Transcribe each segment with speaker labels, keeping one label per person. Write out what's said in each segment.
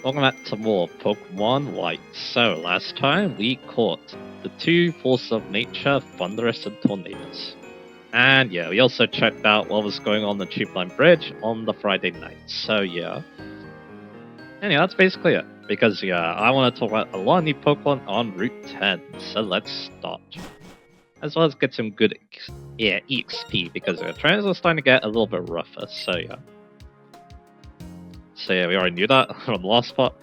Speaker 1: welcome back to more Pokemon White. So, last time we caught the two forces of nature, Thunderous and Tornadoes. And yeah, we also checked out what was going on the Tube Line Bridge on the Friday night. So yeah. And yeah, that's basically it. Because yeah, I want to talk about a lot of new Pokemon on Route 10. So let's start. As well as get some good EXP, because the trails are starting to get a little bit rougher, so yeah. So yeah, we already knew that from the last part.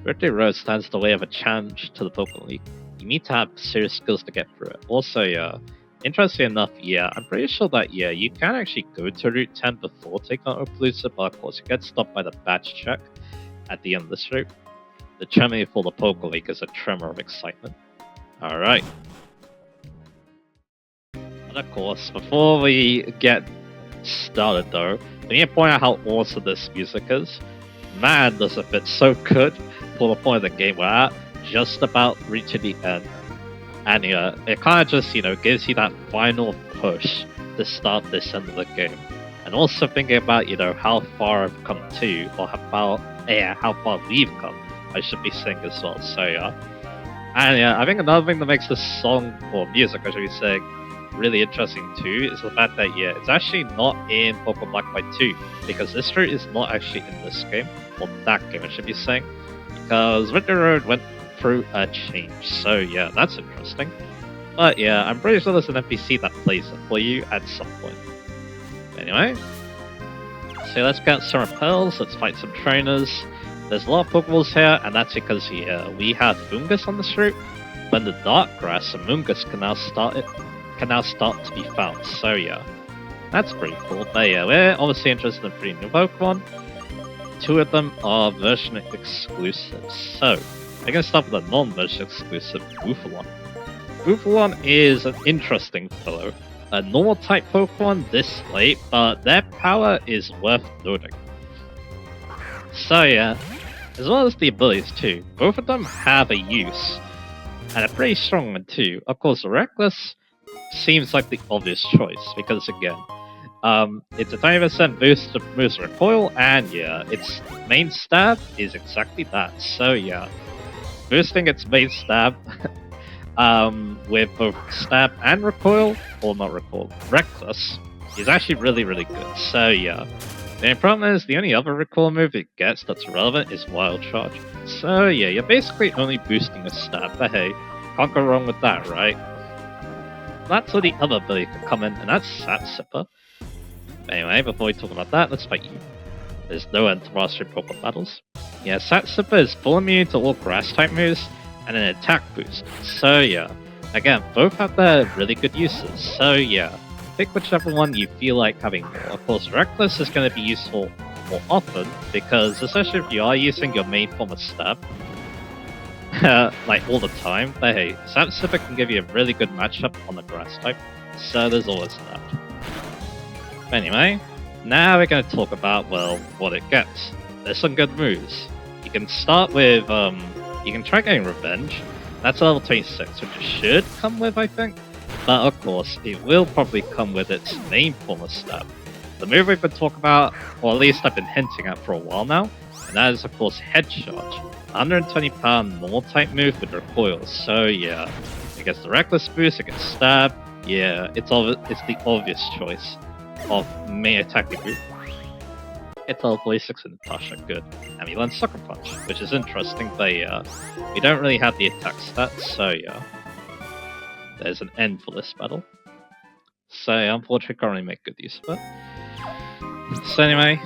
Speaker 1: Birthday Road stands in the way of a challenge to the Pokemon League. You need to have serious skills to get through it. Also, yeah, interesting enough, yeah, I'm pretty sure that, yeah, you can actually go to Route 10 before taking on Opelusa, but of course you get stopped by the badge check at the end of this route. The tremor for the Pokemon League is a tremor of excitement. Alright. And of course, before we get started though, we need to point out how awesome this music is. Man, does it fit so good for the point of the game we're at, just about reaching the end. And yeah, it kind of just, gives you that final push to start this end of the game. And also thinking about, how far I've come to, or how far we've come, I should be saying as well, so yeah. And yeah, I think another thing that makes this song, or music I should be saying, really interesting too is the fact that yeah, it's actually not in Pokemon Black and White 2, because this route is not actually in this game, or that game I should be saying, because Winter Road went through a change, so yeah, that's interesting. But yeah, I'm pretty sure there's an NPC that plays it for you at some point. Anyway, so let's get some repels, let's fight some trainers. There's a lot of Pokeballs here, and that's because yeah, we have Fungus on this route, but in the dark grass, a Mungus can now start to be found, so yeah, that's pretty cool. But yeah, we're obviously interested in 3 new Pokemon. 2 of them are version exclusives, so I'm gonna start with a non-version exclusive, Bufalon. Bufalon is an interesting fellow, a normal type Pokemon this late, but their power is worth noting. So yeah, as well as the abilities too, both of them have a use, and a pretty strong one too. Of course, Reckless seems like the obvious choice, because again, it's a 20% boost to moves recoil, and yeah, its main stab is exactly that, so yeah. Boosting its main stab with both stab and recoil, or not recoil, Reckless, is actually really, really good, so yeah. The only problem is, the only other recoil move it gets that's relevant is Wild Charge. So yeah, you're basically only boosting a stab, but hey, can't go wrong with that, right? That's where the other ability could come in, and that's Sat Sipper. Anyway, before we talk about that, let's fight you. There's no end to mastery Pokemon battles. Yeah, Sat Sipper is full immune to all grass type moves, and an attack boost. So yeah, again, both have their really good uses, so yeah. Pick whichever one you feel like having more. Of course, Reckless is going to be useful more often, because especially if you are using your main form of stab, like all the time, but hey, Sat Sipper can give you a really good matchup on the grass type, so there's always that. But anyway, now we're going to talk about, well, what it gets. There's some good moves. You can start with, you can try getting Revenge. That's level 26, which it should come with, I think. But of course, it will probably come with its main form of stab. The move we've been talking about, or at least I've been hinting at for a while now, and that is of course Head Charge. 120 pound normal type move with recoil, so yeah. It gets the Reckless boost, it gets stab, yeah, it's the obvious choice of main attacking group. It's level 46 in Natasha, good. And we learn Sucker Punch, which is interesting, but yeah, we don't really have the attack stats, so yeah. There's an end for this battle. So yeah, unfortunately can't really make good use of it. So anyway,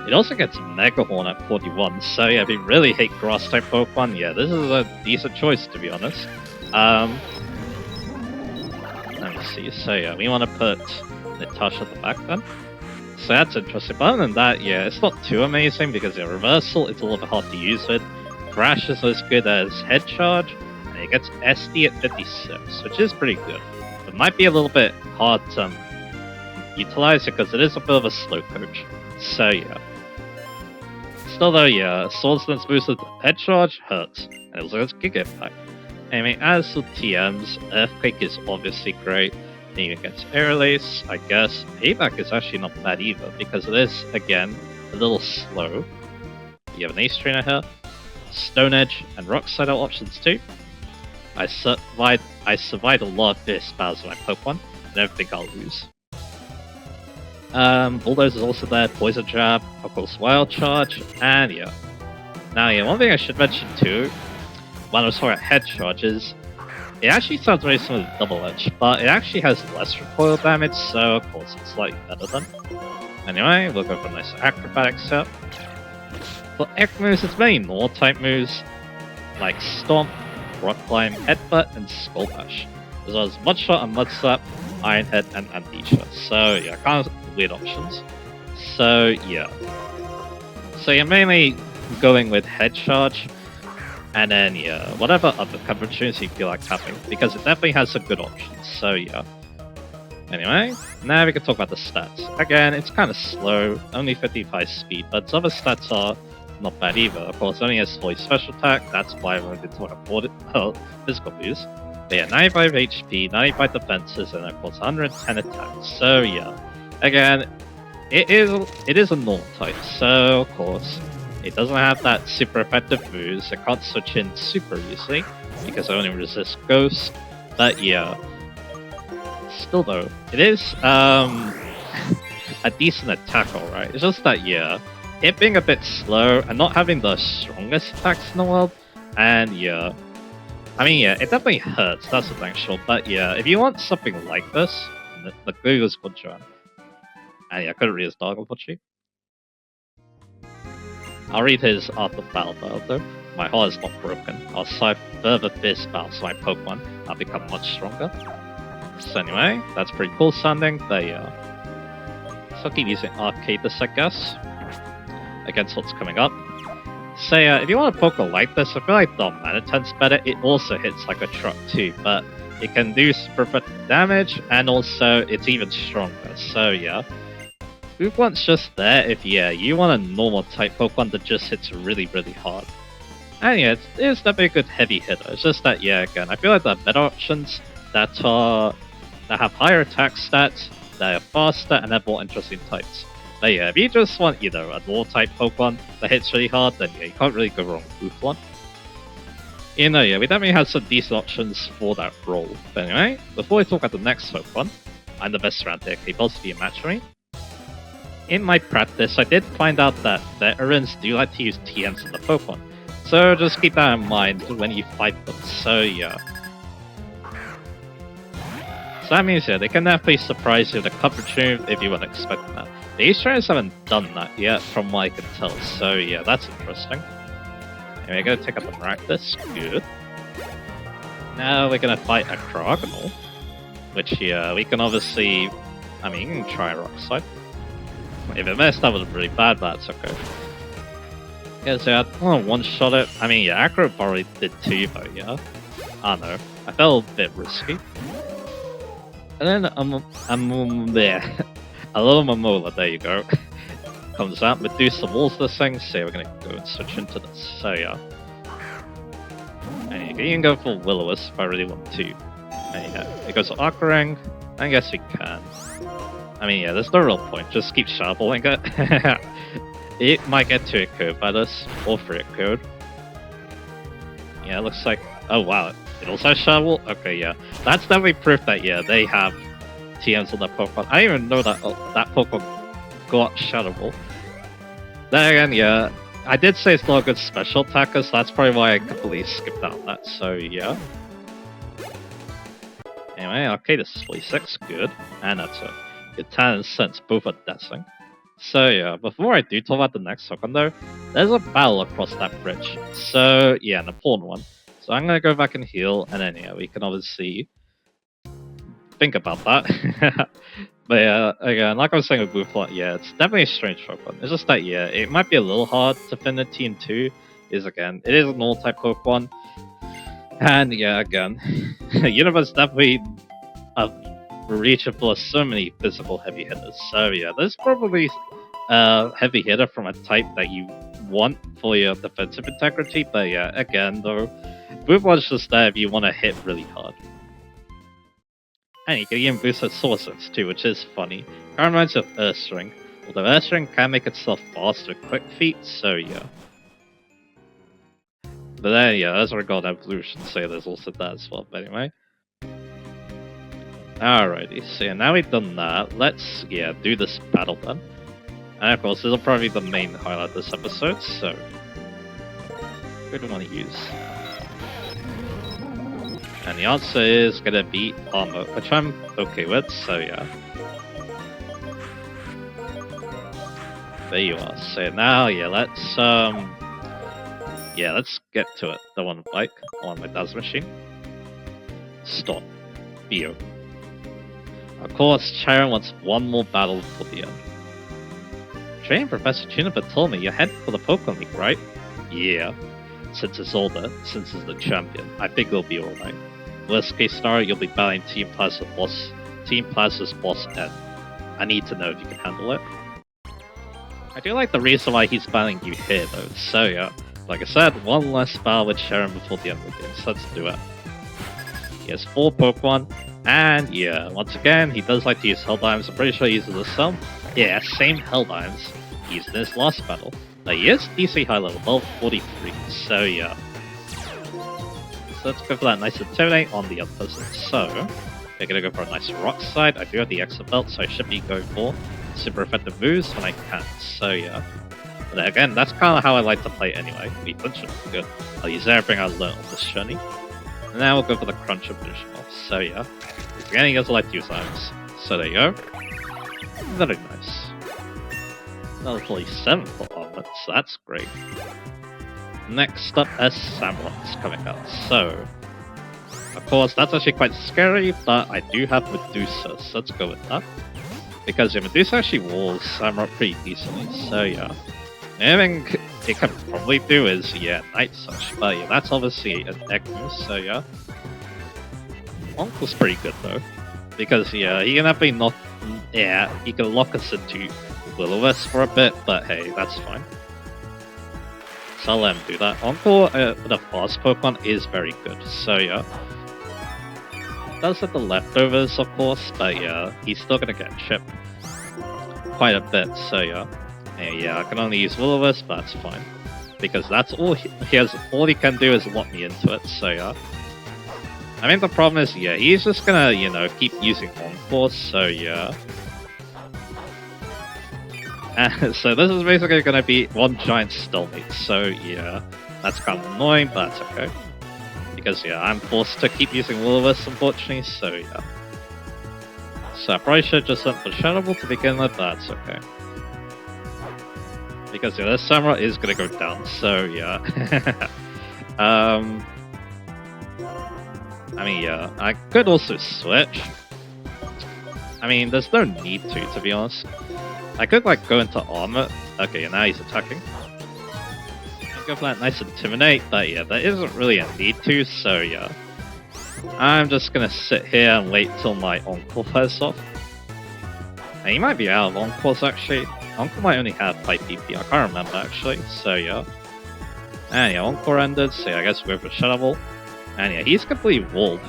Speaker 1: it also gets Mega Horn at 41, so yeah, if you really hate grass type Pokemon, yeah, this is a decent choice to be honest. Let me see, so yeah, we want to put Natasha at the back then. So that's interesting, but other than that, yeah, it's not too amazing because the Reversal it's a little bit hard to use with. Crash is as good as Head Charge, and it gets SD at 56, which is pretty good. It might be a little bit hard to utilize it because it is a bit of a slow coach, so yeah. Still though, yeah, Swords Dance boosted Head Charge hurts, and it also has Giga Impact. Anyway, as for TMs, Earthquake is obviously great. Then against Air Release, I guess. Payback is actually not bad either, because it is, again, a little slow. You have an Ace Trainer here. Stone Edge and Rock Slide are options too. I survived a lot of fierce battles with my Pokemon. I don't think I'll lose. Bulldoze is also there, Poison Jab, of course Wild Charge, and yeah. Now yeah, one thing I should mention too, when I was talking about head charges, it actually sounds very similar to Double Edge, but it actually has less recoil damage, so of course it's slightly better than. Anyway, we'll go for a nice acrobatic set. For Egg moves, it's mainly normal type moves, like Stomp, Rock Climb, Headbutt, and Skull Bash, as well as Mudshot and Mud Slap, Iron Head, and Amnesia. So yeah, kind of weird options. So yeah. So you're mainly going with Head Charge, and then yeah, whatever other combinations you feel like having, because it definitely has some good options. So yeah. Anyway, now we can talk about the stats. Again, it's kind of slow, only 55 speed, but its other stats are not bad either. Of course, it only has 40 special attack, that's why I'm going to talk about physical moves. But yeah, 95 HP, 95 defenses, and of course 110 attacks. So yeah, again, it is a normal type, so of course, it doesn't have that super effective moves, it can't switch in super easily, because it only resists Ghost, but yeah. Still though, it is a decent attack, alright. It's just that yeah, it being a bit slow and not having the strongest attacks in the world, and yeah, I mean yeah, it definitely hurts. That's the thing, sure. But yeah, if you want something like this, the Google's Conjuran, and yeah, I couldn't read his dog unfortunately. I'll read his after battle though. My heart is not broken. I'll survive further fierce battles so my Pokemon. I'll become much stronger. So anyway, that's pretty cool sounding, but yeah. So I'll keep using Arcadis, I guess, against what's coming up. So yeah, if you want a Pokemon like this, I feel like the Manitan's better. It also hits like a truck too, but it can do super effective damage, and also it's even stronger. So yeah, Ooplunt's just there if yeah, you want a normal type Pokemon that just hits really, really hard. And yeah, it's definitely a good heavy hitter. It's just that yeah, again, I feel like there are better options that have higher attack stats, that are faster, and have more interesting types. But yeah, if you just want either a normal type Pokemon that hits really hard, then yeah, you can't really go wrong with Ooplunt. You know, yeah, we definitely have some decent options for that role. But anyway, before we talk about the next Pokemon, I'm the best around here, can you possibly match me? In my practice, I did find out that veterans do like to use TMs on the Pokemon, so just keep that in mind when you fight them, so yeah. So that means, yeah, they can definitely surprise you with a coverage move if you weren't expecting that. The East trainers haven't done that yet, from what I can tell, so yeah, that's interesting. And we're gonna take up the Maractus, good. Now we're gonna fight a Cryogonal, which, yeah, we can obviously... I mean, you can try Rock Slide. If it messed up, it was really bad, but that's okay. Yeah, so I don't want to one-shot it. I mean, yeah, Acro probably did too, but yeah. I don't know. I felt a bit risky. And then there, a little Mamola, there you go, comes out. Medusa walls this thing, so we're gonna go and switch into this. So yeah, and you can even go for Will-O-Wisp if I really want to. And yeah, it goes to Aquarang. I guess we can. I mean, yeah, there's no real point. Just keep shoveling it. It might get to a code by this, or for a code. Yeah, it looks like. Oh wow. It also has Shovel? Okay, yeah. That's definitely proof that, yeah, they have TMs on their Pokemon. I didn't even know that that Pokemon got Shovel. Then again, yeah, I did say it's not a good special attacker, so that's probably why I completely skipped out on that, so yeah. Anyway, Arcadis is 46, good. And that's a good talent sense, both are dancing. So yeah, before I do talk about the next Pokemon though, there's a battle across that bridge. So yeah, an important one. So I'm gonna go back and heal, and then yeah, we can obviously think about that. But yeah, again, like I was saying with Buffalo, yeah, it's definitely a strange Pokemon. It's just that yeah, it might be a little hard to finish Team 2. Is again, it is a normal type Pokemon. And yeah, again, Universe definitely reachable for so many physical heavy hitters. So yeah, there's probably a heavy hitter from a type that you want for your defensive integrity. But yeah, again though, Buffalo's just there if you want to hit really hard. And you can even boost its sources too, which is funny. Kind of reminds me of Ursaring, although Ursaring can make itself fast with quick feet, so yeah. But then, yeah, as regard evolution, say there's also that as well. But anyway. Alrighty, so yeah, now we've done that, let's, do this battle then. And of course, this will probably be the main highlight of this episode, so... who do we want to use? And the answer is gonna be armor, which I'm okay with, so yeah. There you are. So now, let's let's get to it. The one bike on my dad's machine. Stop. Bio. Of course, Chiron wants one more battle for the end. Training Professor Juniper told me you're headed for the Pokémon League, right? Yeah. Since it's older, since it's the champion, I think it'll be alright. Worst case scenario, you'll be battling Team Plaza's boss Ed. I need to know if you can handle it. I do like the reason why he's battling you here though, so yeah. Like I said, one less battle with Sharon before the end of the game, so let's do it. He has 4 Pokemon, and once again, he does like to use Helldimes. I'm pretty sure he uses the some. Yeah, same Helldimes he used in his last battle. Now he is DC high level, level 43, so yeah. So let's go for that nice Intimidate on the other person. So, we're gonna go for a nice Rock Slide. I do have the Extra Belt, so I should be going for super effective moves when I can, so yeah. But again, that's kind of how I like to play anyway. Be good. I'll use everything I learned on this journey. And now we'll go for the Crunch Evolution off, so yeah. Again, he doesn't like to use items. So there you go. Very nice. Level 47 for armor, so that's great. Next up, a Samurai's coming out, so... of course, that's actually quite scary, but I do have Medusa, so let's go with that. Because Medusa actually walls Samurai pretty decently, so yeah. The only thing it can probably do is, Night Such, but that's obviously an egg move, so yeah. Uncle's pretty good though, because he can definitely not, he can lock us into Will-O-Wisp for a bit, but hey, that's fine. So I'll let him do that. Uncle, the fast Pokemon, is very good, so yeah. Does have the leftovers, of course, but he's still gonna get chipped quite a bit, so yeah. I can only use Will-O-Wisp, but that's fine. Because that's all he has, all he can do is lock me into it, so yeah. I mean, the problem is, he's just gonna, keep using Encore, so yeah. So this is basically gonna be one giant stalemate, so yeah. That's kind of annoying, but that's okay. Because, I'm forced to keep using Will-O-Wisp, unfortunately, so yeah. So I probably should just went for Shadow Ball to begin with, but that's okay. Because, this Samurai is gonna go down, so yeah. I mean, I could also switch. I mean, there's no need to be honest. I could, go into armor. Okay, now he's attacking. Go for that nice Intimidate, but there isn't really a need to, so yeah. I'm just gonna sit here and wait till my Encore wears off. And he might be out of Encores actually. Encore might only have 5 PP, I can't remember actually, so yeah. And Encore ended, so I guess we're for Shadow Ball. And he's completely walled.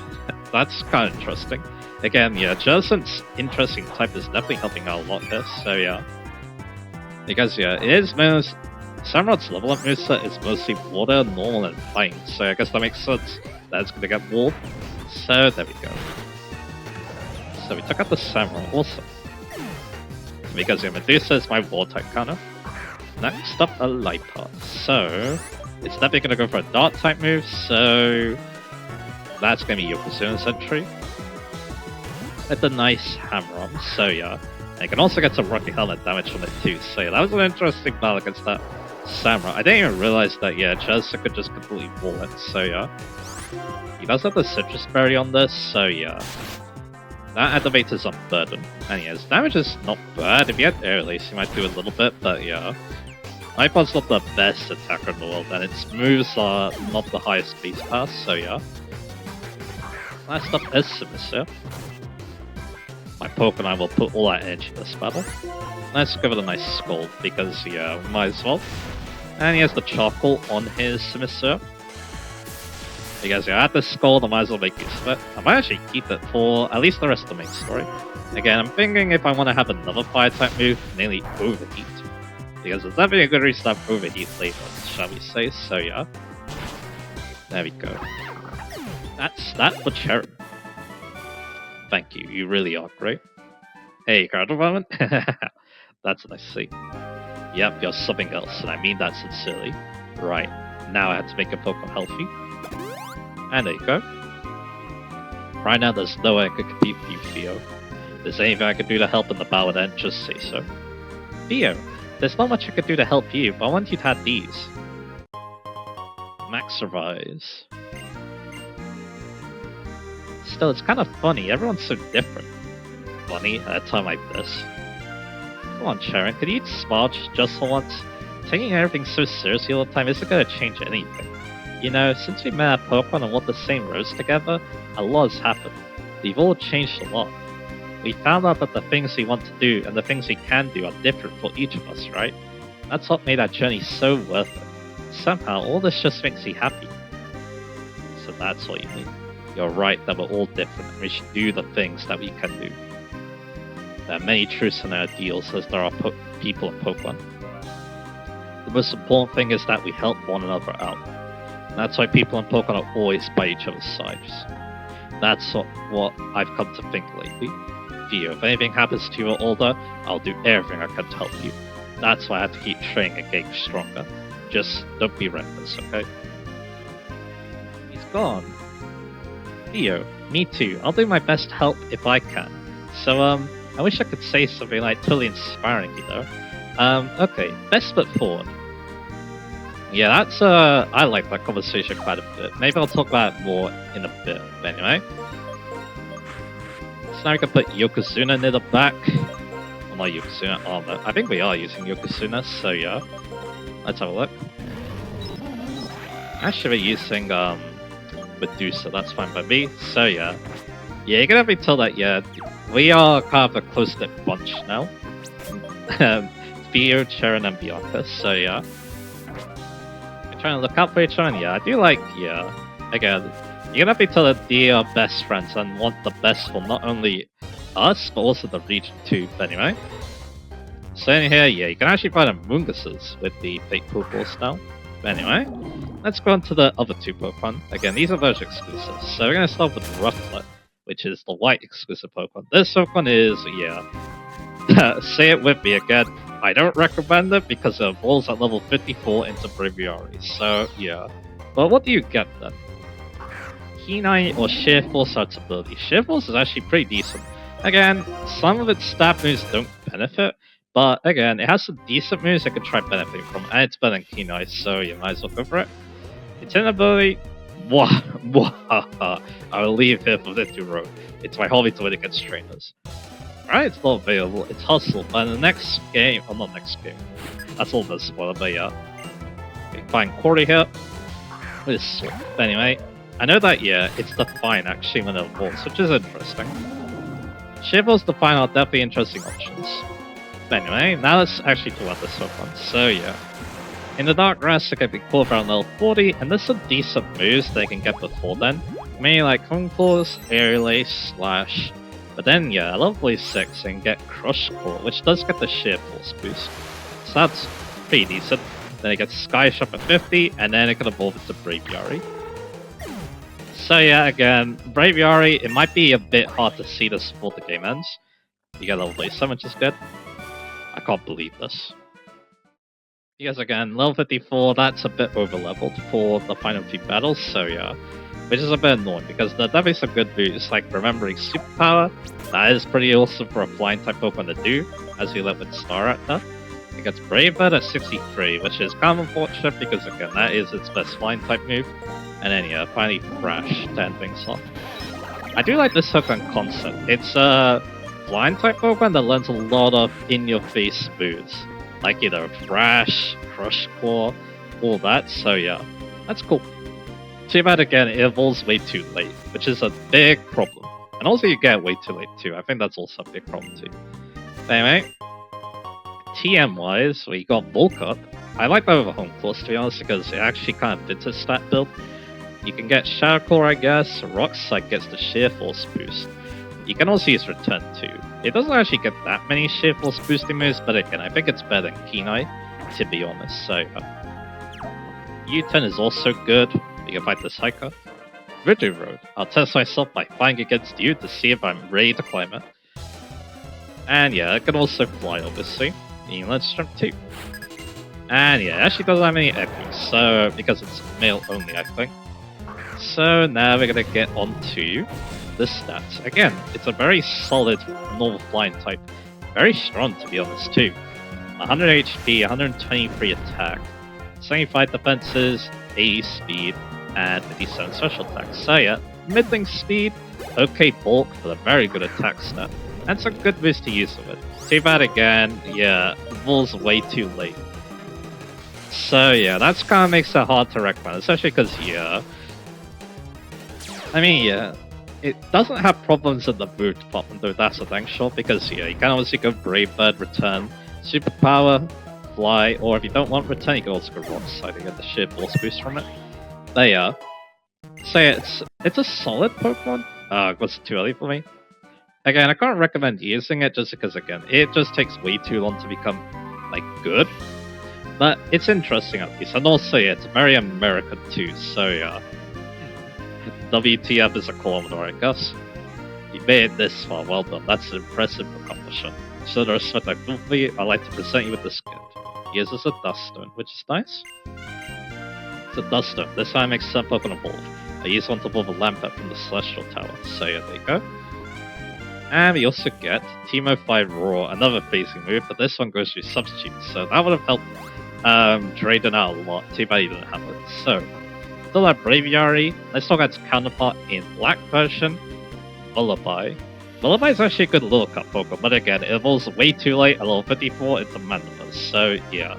Speaker 1: That's kind of interesting. Again, Jersen's interesting type is definitely helping out a lot here, so yeah. Because it is most... Samurai's level up moveset is mostly water, normal, and flying, so I guess that makes sense that it's gonna get walled. So there we go. So we took out the Samurai, awesome. Because Medusa is my wall type counter. Next up, a Light Path. So it's definitely gonna go for a Dark type move, so that's gonna be your Precision Sentry. With the nice Hammer on, so yeah. And you can also get some Rocky Helmet damage from it too, so that was an interesting battle against that Samurai. I didn't even realize that, Jersen could just completely wall it, so yeah. He does have the Citrus Berry on this, so yeah. That activates his Unburden. And his damage is not bad. If he had Air Release, he might do a little bit, but yeah. iPod's not the best attacker in the world, and its moves are not the highest base pass, so yeah. Last up is Simister. My Pokemon will put all that energy in this battle. Let's give it a nice Scald, because we might as well. And he has the Charcoal on his Simister. Because at this Scald, I might as well make use of it. I might actually keep it for at least the rest of the main story. Again, I'm thinking if I want to have another Fire type move, mainly Overheat. Because it's definitely a good reason to have Overheat later, shall we say, so yeah. There we go. That's that for Cherry. Thank you, you really are great. Hey, card development? That's nice to see. Yep, you're something else, and I mean that sincerely. Right, now I have to make a Pokemon healthy. And there you go. Right now, there's no way I could compete with you, Theo. If there's anything I could do to help in the battle, then just say so. Theo, there's not much I could do to help you, but I want you to have these. Max survives. Still, it's kind of funny. Everyone's so different. Funny at a time like this. Come on, Sharon, could you smile just for once? Taking everything so seriously all the time isn't going to change anything. You know, since we met at Pokemon and walked the same roads together, a lot has happened. We've all changed a lot. We found out that the things we want to do and the things we can do are different for each of us, right? That's what made our journey so worth it. Somehow, all this just makes me happy. So that's what you mean. You're right that we're all different and we should do the things that we can do. There are many truths and ideals as there are people in Pokemon. The most important thing is that we help one another out. That's why people in Pokemon are always by each other's sides. That's what I've come to think lately. Theo, if anything happens to you or older, I'll do everything I can to help you. That's why I have to keep training and getting stronger. Just don't be reckless, okay? He's gone. Theo, me too. I'll do my best to help if I can. So, I wish I could say something like totally inspiring, you know? Okay, best foot forward. Yeah, that's, I like that conversation quite a bit. Maybe I'll talk about it more in a bit. But anyway. So now we can put Yokozuna near the back. Well, not Yokozuna, armor. I think we are using Yokozuna, so yeah. Let's have a look. Actually, we're using, Medusa, that's fine by me, so yeah. Yeah, you're gonna be told that, yeah, we are kind of a close-knit bunch now. Theo, Sharon, and Bianca, so yeah. We're trying to look out for each other, yeah, I do like, yeah. Again, you're gonna be told that they are best friends and want the best for not only us, but also the region too, but anyway. So in here, yeah, you can actually find Amoonguses with the fake Pokeballs now. But anyway, let's go on to the other two Pokemon. Again, these are those exclusives. So we're going to start with Rufflet, which is the white exclusive Pokemon. This Pokemon is, yeah, say it with me again, I don't recommend it because it evolves at level 54 into Braviary. So, yeah. But what do you get then? Keen-Eye or Sheer Force are its ability. Sheer Force is actually pretty decent. Again, some of its stat moves don't benefit, but again, it has some decent moves I could try benefiting from, and it's better than Keen-Eye, so you might as well go for it. Its ability, I will leave here for this to road. It's my hobby to win against trainers. Alright, it's not available, it's Hustle, but in the next game, well not next game, that's all the spoiler, but yeah. We find Corey here, with his sword. But anyway, I know that, yeah, it's Define actually when it evolves, which is interesting. Shearforce Define are definitely interesting options. But anyway, now let's actually talk about this Pokemon. So yeah. In the Dark Grass, it can be called around level 40, and there's some decent moves they can get before then. Mainly like Home Claws, Aerial Ace, Slash. But then yeah, level 46 and get Crush Claw, which does get the Sheer Force boost. So that's pretty decent. Then it gets Sky Shot at 50, and then it can evolve into Braviary. So yeah, again, Braviary, it might be a bit hard to see this before the game ends. You get level 47, which is good. I can't believe this. Because again, level 54, that's a bit over-leveled for the final few battles, so yeah. Which is a bit annoying, because there are definitely some good boosts, like remembering Superpower. That is pretty awesome for a flying type Pokemon to do, as we let with Star Raptor. It gets Brave Bird at 63, which is kind of unfortunate, because again, that is its best flying type move. And then yeah, finally Thrash to end things off. I do like this Pokemon concept. It's a flying type Pokemon that learns a lot of in-your-face moves. Like, you know, Thrash, Crush Claw, all that, so yeah, that's cool. Too bad again, it evolves way too late, which is a big problem. And also you get way too late too, I think that's also a big problem too. But anyway, TM-wise, we got Bulk Up. I like that over Home Claws to be honest, because it actually kind of fits its stat build. You can get Shadow Claw, I guess, Rock Slide gets the Sheer Force boost. You can also use Return too. It doesn't actually get that many Sheer Force boosting moves, but again, I think it's better than Keen-Eye, to be honest, so U-Turn is also good. We can fight this hiker. Voodoo Road. I'll test myself by flying against you to see if I'm ready to climb it. And yeah, it can also fly, obviously. Let's jump too. And yeah, it actually doesn't have any echoes, so because it's male only, I think. So now we're gonna get onto the stats. Again, it's a very solid normal flying type. Very strong, to be honest, too. 100 HP, 123 attack, 75 defenses, 80 speed, and 57 special attack. So yeah, middling speed, okay bulk for a very good attack stat, and some good moves to use with it. Too bad again, yeah, evolves way too late. So yeah, that's kind of makes it hard to recommend, especially because yeah, I mean yeah, it doesn't have problems in the boot department though, that's a thing, sure, because yeah, you can obviously go Brave Bird, Return, Superpower, Fly, or if you don't want Return, you can also go Rock Slide to get the sheer force boost from it. But yeah, say it's a solid Pokemon. Was it too early for me? Again, I can't recommend using it just because again, it just takes way too long to become like good. But it's interesting at least, and also yeah, it's very American too. So yeah, WTF is a Commodore, I guess. You made it this far, well done. That's an impressive accomplishment. So the respect I feel for you, I'd like to present you with this gift. Here's a Dust Stone, which is nice. It's a Dust Stone. This time makes some Pokemon evolve. I use one to evolve a Lampet from the Celestial Tower. So yeah, there you go. And we also get Teemo 5 Roar, another phasing move, but this one goes through Substitute, so that would have helped Drayden out a lot. Too bad you didn't have it. So, still have Braviary. Let's talk about its counterpart in Black version, Lullaby. Lullaby is actually a good little cut Pokemon, but again, it evolves way too late at level 54 into Mandamus, so yeah.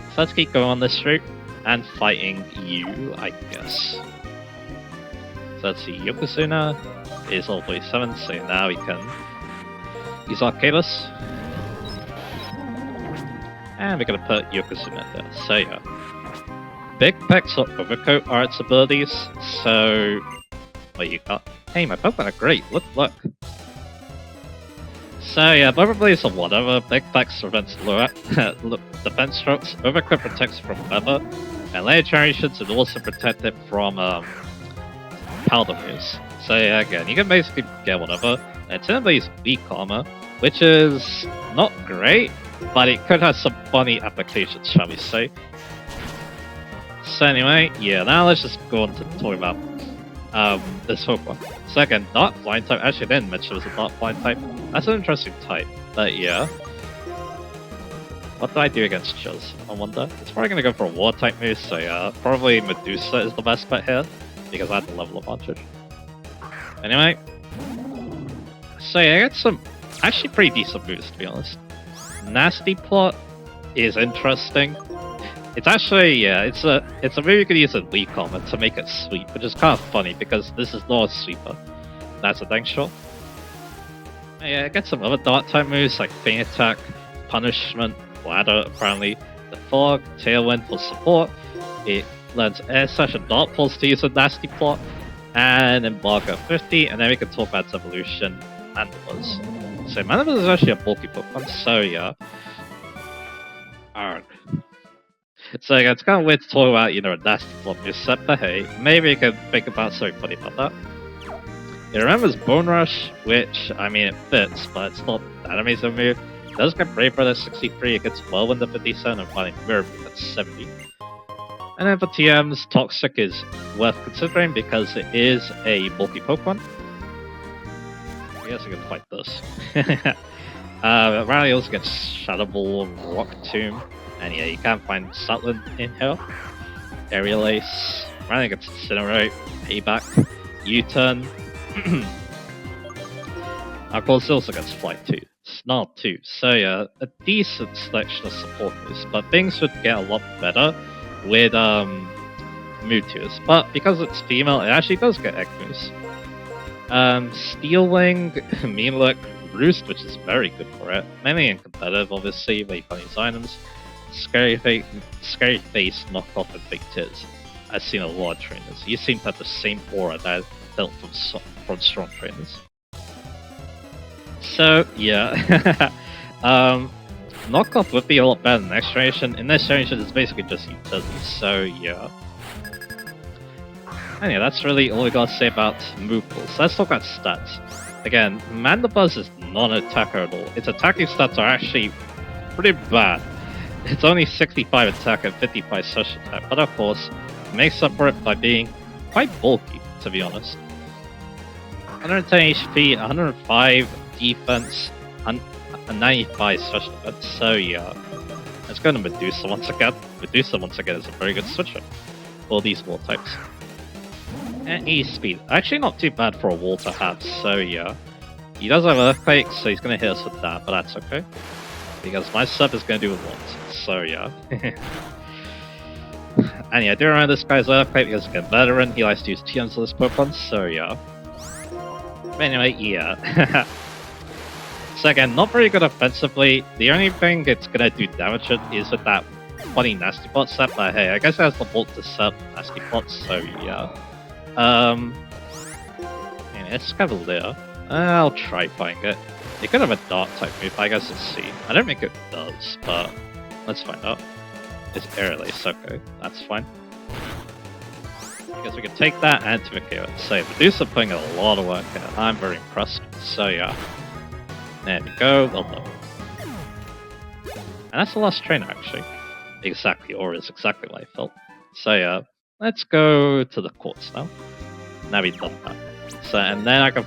Speaker 1: So let's keep going on this route, and fighting you, I guess. So let's see, Yokozuna is level 47, so now we can use Arcadus. And we're gonna put Yokozuna there, so yeah. Big Pecs or Overcoat are its abilities, so... What you got? Hey, my Pokemon are great, look. So yeah, both abilities are whatever. Big Pecs prevents defense strokes, Overcoat protects from weather, and later generations it also protect it from powder moves. So yeah, again, you can basically get whatever. And its ability is weak armor, which is not great, but it could have some funny applications, shall we say. So anyway, yeah, now let's just go on to talk about this Pokemon. So again, Dark Flying type, actually I didn't mention it was a Dark Flying type. That's an interesting type, but yeah. What do I do against Chills, I wonder? It's probably gonna go for a War type move, so yeah, probably Medusa is the best bet here, because I have the level advantage. Anyway, so yeah, I got some actually pretty decent moves to be honest. Nasty Plot is interesting. It's actually, yeah, it's a move you could use in weak armor to make it sweep, which is kind of funny because this is not a sweeper. That's a thing, sure. Yeah, I get some other dark type moves like Faint Attack, Punishment, Ladder apparently, the Fog, Tailwind for support. It learns Air Slash and Dark Pulse to use a Nasty Plot, and Embargo 50, and then we can talk about its evolution, Mandibles. So Mandibles is actually a bulky Pokemon, so yeah. Arg. So yeah, it's kind of weird to talk about, you know, a Nasty Plot set, but hey, maybe you can think about something funny about that. It remembers Bone Rush, which, I mean, it fits, but it's not that amazing move. It does get Brave Bird at 63, it gets Whirlwind at 57, and Fighting Mirror at 70. And then for TMs, Toxic is worth considering because it is a bulky Pokemon. I guess I can fight this. Riley also gets Shadow Ball, Rock Tomb, and yeah, you can't find Sutland in here. Aerial Ace, Riley gets Incinerate, Payback, U-Turn. Of course, it also gets Flight 2, Snarl 2, so yeah, a decent selection of support moves, but things would get a lot better with Mewtwo's, but because it's female, it actually does get egg moves. Steel Wing, Mean Look, Roost, which is very good for it, mainly in competitive obviously, where you can use items. Scary Face, Knockoff, and Big Tiz. I've seen a lot of trainers. You seem to have the same aura that I felt from strong trainers. So yeah, Knockoff would be a lot better in the next generation. In this generation, it's basically just utility. So yeah, And yeah, that's really all we gotta say about move pools. Let's talk about stats. Again, Mandibuzz is not an attacker at all. Its attacking stats are actually pretty bad. It's only 65 attack and 55 social attack, but of course, it makes up for it by being quite bulky, to be honest. 110 HP, 105 defense, and 95 special defense, so yeah. Let's go to Medusa once again. Medusa once again is a very good switcher for these wall types. And E-speed, actually not too bad for a wall to have, so yeah. He does have Earthquake, so he's going to hit us with that, but that's okay. Because my sub is going to do it once, so yeah. And yeah, I do remember this guy's Earthquake because he's a veteran, he likes to use TMs on this Pokemon, so yeah. But anyway, yeah. So again, not very good offensively. The only thing it's going to do damage it is with that funny Nasty Plot set, but hey, I guess it has the Volt to set Nasty Plots, so yeah. Yeah, it's Cavalier. I'll try fighting it. It could have a Dark type move, I guess let's see. I don't think it does, but let's find out. It's Air Lace, okay, that's fine. Because we can take that and Timikio and say Medusa putting a lot of work in it. I'm very impressed, so yeah. There we go, well done. And that's the last trainer actually. Exactly, or is exactly what I felt. So yeah, let's go to the courts now. Now we've done that. So, and then I can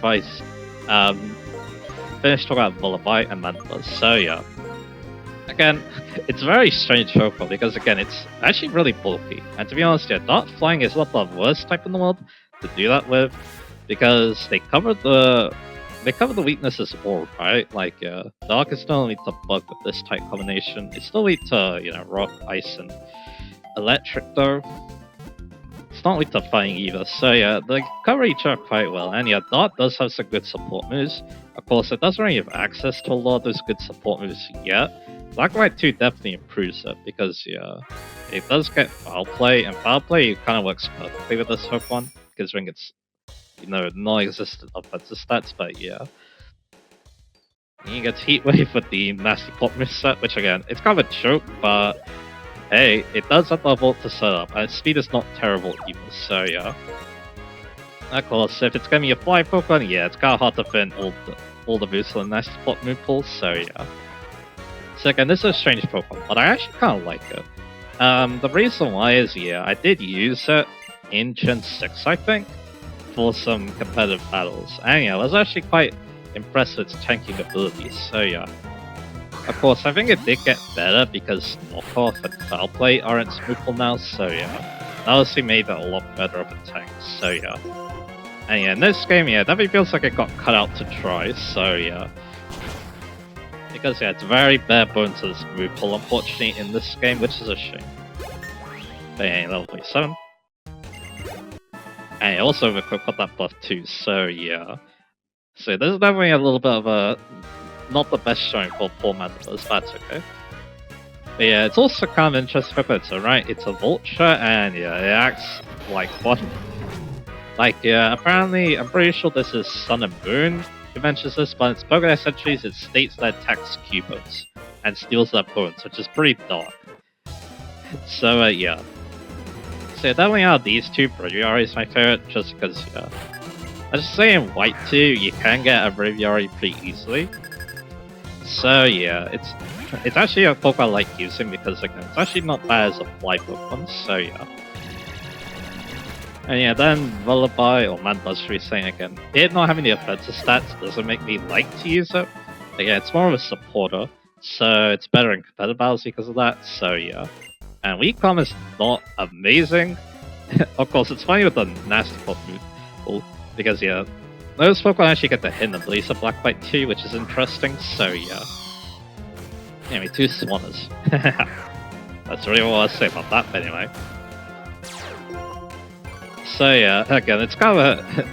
Speaker 1: finish talking about Lullaby and Mandibuzz. So yeah. Again, it's a very strange Pokemon because again, it's actually really bulky. And to be honest, yeah, Dark Flying is not the worst type in the world to do that with, because they cover the weaknesses all right. Like Dark is not only to Bug with this type combination, it's still weak to, you know, Rock, Ice, and Electric though. It's not weak to Fighting either. So yeah, they cover each other quite well. And yeah, Dark does have some good support moves. Of course, it doesn't really have access to a lot of those good support moves yet. Black White 2 definitely improves it because yeah, it does get Foul Play, and Foul Play kind of works perfectly with this Pokemon, considering it's, you know, non-existent offensive stats, but yeah. And he gets Heat Wave with the Nasty Plot move set, which again, it's kind of a joke, but hey, it does have the Volt to set up, and its speed is not terrible either, so yeah. Of course, if it's gonna be a fly Pokemon, yeah, it's kind of hard to fit in all the moves on the Nasty Plot move pools, so yeah. So again, this is a strange Pokemon, but I actually kind of like it. The reason why is, yeah, I did use it in Gen 6, I think, for some competitive battles. And yeah, I was actually quite impressed with its tanking abilities, so yeah. Of course, I think it did get better because Knockoff and Foul Play are in Smoopple now, so yeah. That obviously made it a lot better of a tank, so yeah. And yeah, in this game, yeah, it definitely feels like it got cut out to try, so yeah. Because yeah, it's very bare bones to this move pool, unfortunately, in this game, which is a shame. But yeah, level 27. And yeah, also Overcooked got that buff too, so yeah. So this is definitely a little bit of a not the best showing for poor Mandibuzz, that's okay. But yeah, it's also kind of interesting for it, so right, it's a vulture, and yeah, it acts like one. Like yeah, apparently, I'm pretty sure this is Sun and Moon who mentions this, but in its Pokédex entries it states that it attacks Cubos and steals their bones, which is pretty dark. So yeah. So definitely out of these two, Braviary is my favorite, just because yeah. I just say in White 2, you can get a Braviary pretty easily. So yeah, it's actually a Pokemon I like using because again, it's actually not bad as a fly Pokemon, so yeah. And yeah, then Lullaby, or Mandibuzz should be saying again, it not having the offensive stats doesn't make me like to use it. Again, it's more of a supporter, so it's better in competitive battles because of that, so yeah. And Weak Calm is not amazing. Of course, it's funny with the Nasty Plot move, because yeah, those Pokemon actually get the hidden abilities of Black White 2, which is interesting, so yeah. Anyway, 2 Swanners. That's really what I was say about that, but anyway. So yeah, again, it's kind of a...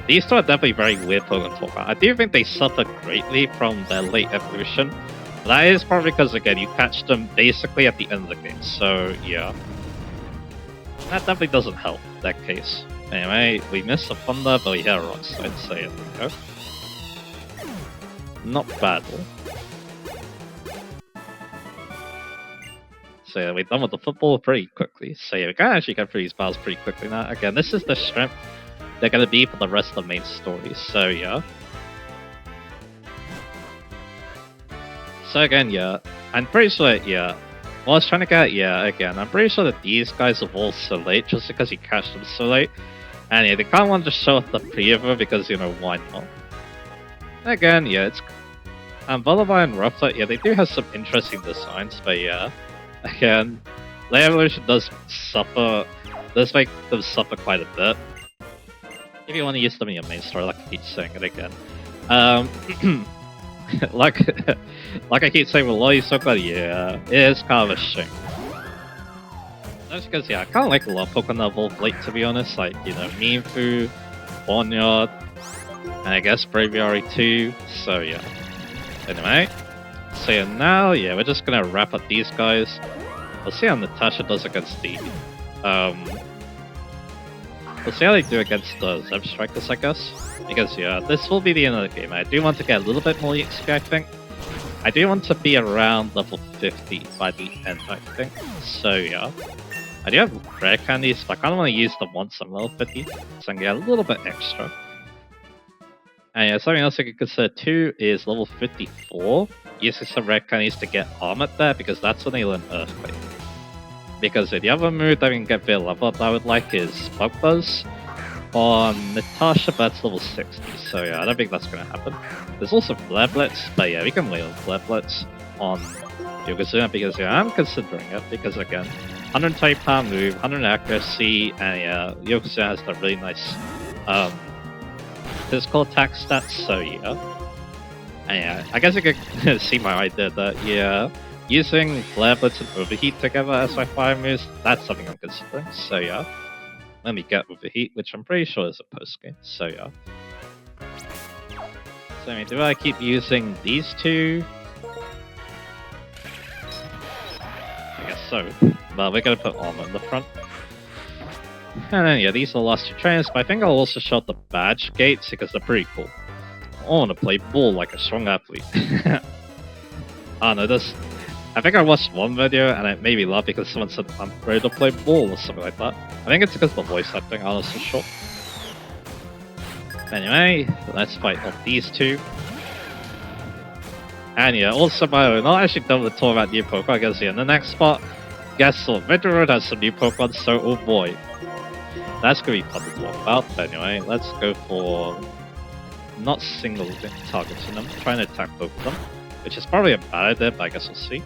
Speaker 1: These two are definitely very weird Pokemon to talk about. I do think they suffer greatly from their late evolution. But that is probably because, again, you catch them basically at the end of the game, so yeah. That definitely doesn't help, that case. Anyway, we missed a Thunder, but we hit a Rock Slide, so yeah, there we go. Not bad, though. So yeah, we're done with the football pretty quickly. So yeah, we can actually get through these battles pretty quickly now. Again, this is the strength they're gonna be for the rest of the main story. So yeah. So again, yeah, I'm pretty sure, yeah. Well, I was trying to get, yeah, again, I'm pretty sure that these guys are all so late just because you catch them so late. And yeah, they kind of want to show off the preview because, you know, why not? Again, yeah, it's... Lullaby and Rufflet, yeah, they do have some interesting designs, but yeah. Again, Lay Evolution does make them suffer quite a bit. If you want to use them in your main story, like I keep saying it again. like I keep saying with Lolly so good, yeah, it is kind of a shame. That's because, yeah, I kind of like a lot of Pokemon that evolve late, to be honest, like, you know, Meanfu, Barnyard, and I guess Braviary too, so yeah. Anyway, so yeah, now, yeah, we're just gonna wrap up these guys. We'll see how Natasha does against the, we'll see how they do against the Zeb Strikers, I guess. Because, yeah, this will be the end of the game. I do want to get a little bit more XP, I think. I do want to be around level 50 by the end, I think. So, yeah. I do have rare candies, but I kind of want to use them once I'm level 50, so I can get a little bit extra. And yeah, something else I could consider too is level 54, using some rare candies to get armored there, because that's when they learn Earthquake. Because the other move that we can get via level up that I would like is Bug Buzz on Natasha, but that's level 60, so yeah, I don't think that's going to happen. There's also Flare Blitz, but yeah, we can wait on Flare Blitz on Yokozuna because yeah, I'm considering it, because again, 120 pound move, 100 accuracy, and yeah, Yokozuna has the really nice physical attack stats, so yeah. And yeah, I guess you could see my idea that, yeah, using Flare Blitz and Overheat together as my fire moves, that's something I'm considering, so yeah. Let me get Overheat, which I'm pretty sure is a post game, so yeah. So I mean, do I keep using these two? I guess so. But we're gonna put Armor in the front. And then yeah, these are the last two trainers, but I think I'll also show the badge gates because they're pretty cool. I want to play ball like a strong athlete. Oh no, this... I think I watched one video and it made me laugh because someone said I'm ready to play ball or something like that. I think it's because of the voice acting, honestly, sure. Anyway, let's fight off these two. And yeah, also by the way, not actually done with the talk about new Pokemon, I guess yeah, in the next spot, guess what, Victor Road has some new Pokemon, so oh boy. That's gonna be fun to talk about, but anyway, let's go for not single targeting them, trying to attack both of them. Which is probably a bad idea, but I guess we'll see.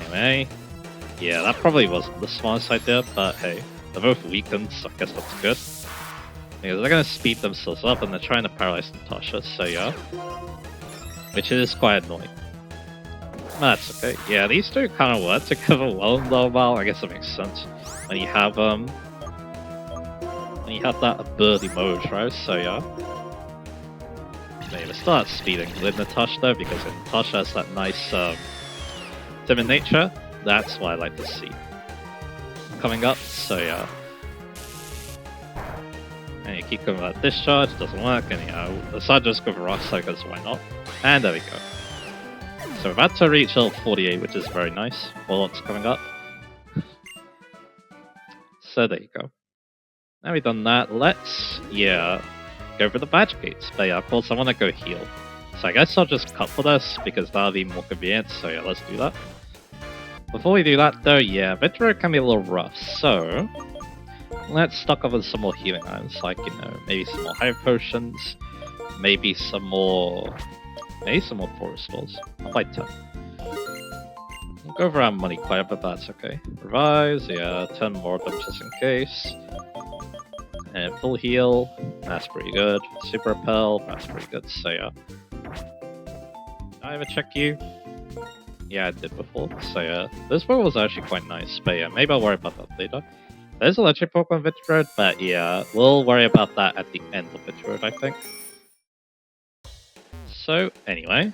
Speaker 1: Anyway, yeah, that probably wasn't the smartest idea, but hey, they're both weakened, so I guess that's good. Because they're gonna speed themselves up and they're trying to paralyze Natasha, so yeah. Which is quite annoying. That's okay. Yeah, these two kind of work together well in the while. I guess that makes sense. When you have that ability mode, right? So yeah. Maybe let's start speeding with Natasha though, because Natasha has that nice timid nature. That's what I like to see coming up, so yeah. And you keep going with that discharge, doesn't work, and yeah, decide to just go for Rock Slide because why not? And there we go. So we're about to reach level 48, which is very nice. Warlock's coming up. So there you go. Now we've done that, let's, yeah, go for the badge gates. But yeah, of course I want to go heal. So I guess I'll just cut for this, because that'll be more convenient, so yeah, let's do that. Before we do that though, yeah, Victor can be a little rough, so let's stock up on some more healing items, like, you know, maybe some more Hyper Potions, maybe some more Forest Stores. I'll buy 10. We'll go over our money quite a bit, but that's okay. Revise, yeah, 10 more of them just in case. And full heal, that's pretty good. Super Repel, that's pretty good, so yeah. Did I ever check you? Yeah, I did before, so yeah. This one was actually quite nice, but yeah, maybe I'll worry about that later. There's a Electric Pokemon Victor Road, but yeah, we'll worry about that at the end of Victor Road, I think. So, anyway.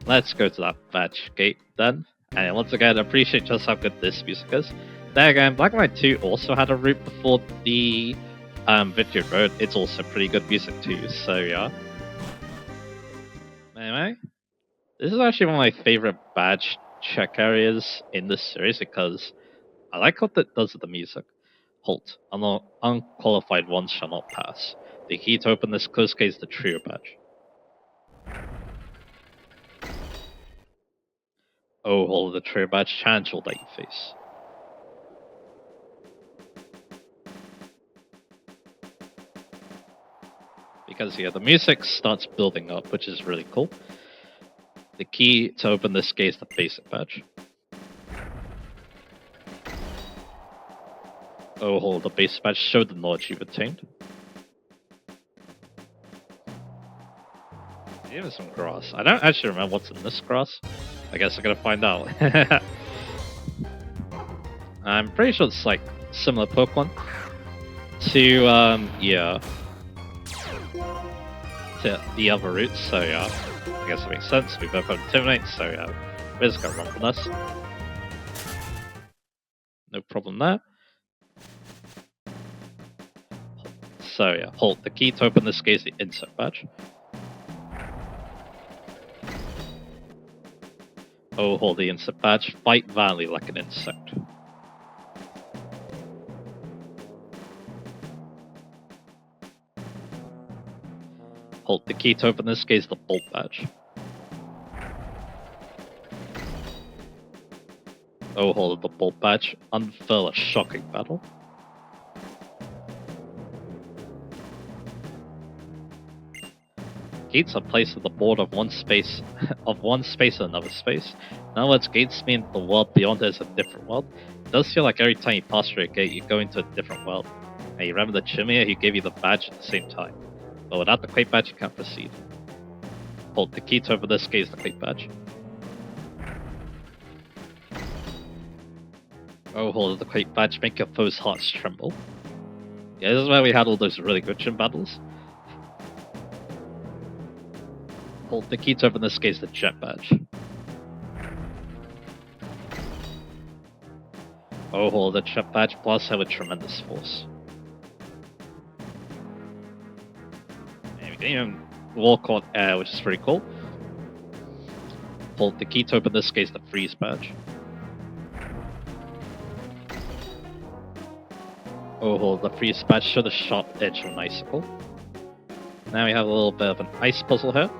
Speaker 1: Let's go to that badge gate then. And once again, appreciate just how good this music is. There again, Black and White 2 also had a route before the Victor Road. It's also pretty good music too, so yeah. Anyway, this is actually one of my favorite badge check areas in this series because I like what it does with the music. Halt. Unqualified ones shall not pass. The key to open this closed case is the trio badge. Oh, hold the trio badge challenge will let you face. Because yeah, the music starts building up, which is really cool. The key to open this gate is the basic badge. Oh, hold the basic badge show the knowledge you've attained. Even some grass. I don't actually remember what's in this grass. I guess I gotta find out. I'm pretty sure it's like similar Pokemon to yeah, to the other routes. So yeah, I guess it makes sense. We both have Intimidate, so yeah, we're just gonna run for this. No problem there. So yeah, hold the key to open this gate is the insect badge. Oh, hold the insect badge. Fight valiantly like an insect. Hold the key to open this gate is the bolt badge. Oh, hold the bolt badge. Unfurl a shocking battle. Gates are placed at the border of one space and another space. In other words, gates mean the world beyond it is a different world. It does feel like every time you pass through a gate, you go into a different world. And you remember the Chimera who gave you the badge at the same time. But without the Quake badge, you can't proceed. Hold the key to open this gate is the Quake badge. Oh, hold the Quake badge, make your foes' hearts tremble. Yeah, this is where we had all those really good gym battles. Hold the key to open this gate is the Jet badge. Oh, hold the Jet badge, blasts her with tremendous force. And we can even walk on air, which is pretty cool. Hold the key to open this gate is the Freeze badge. Oh, hold the Freeze badge, show the sharp edge of an icicle. Now we have a little bit of an ice puzzle here.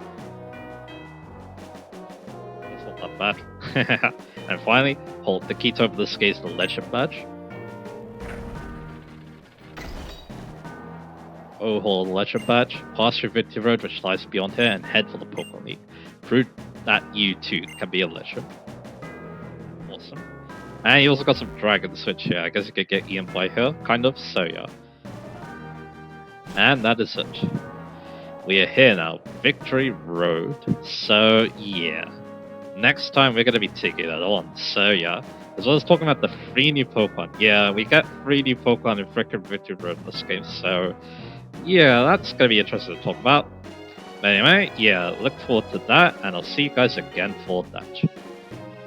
Speaker 1: It's not that bad. And finally, hold the key to open this gate is the Legend badge. Oh, hold the Legend badge. Pass through Victory Road, which lies beyond here, and head for the Pokemon League. Prove that you too can be a legend. Awesome. And you also got some Dragon Switch here. I guess you could get Ian by here, kind of, so yeah. And that is it. We are here now, Victory Road. So yeah. Next time we're going to be taking that on, so yeah. As well as talking about the 3 new Pokemon. Yeah, we got 3 new Pokemon in frickin' Victory Road in this game, so yeah, that's going to be interesting to talk about. But anyway, yeah, look forward to that, and I'll see you guys again for that.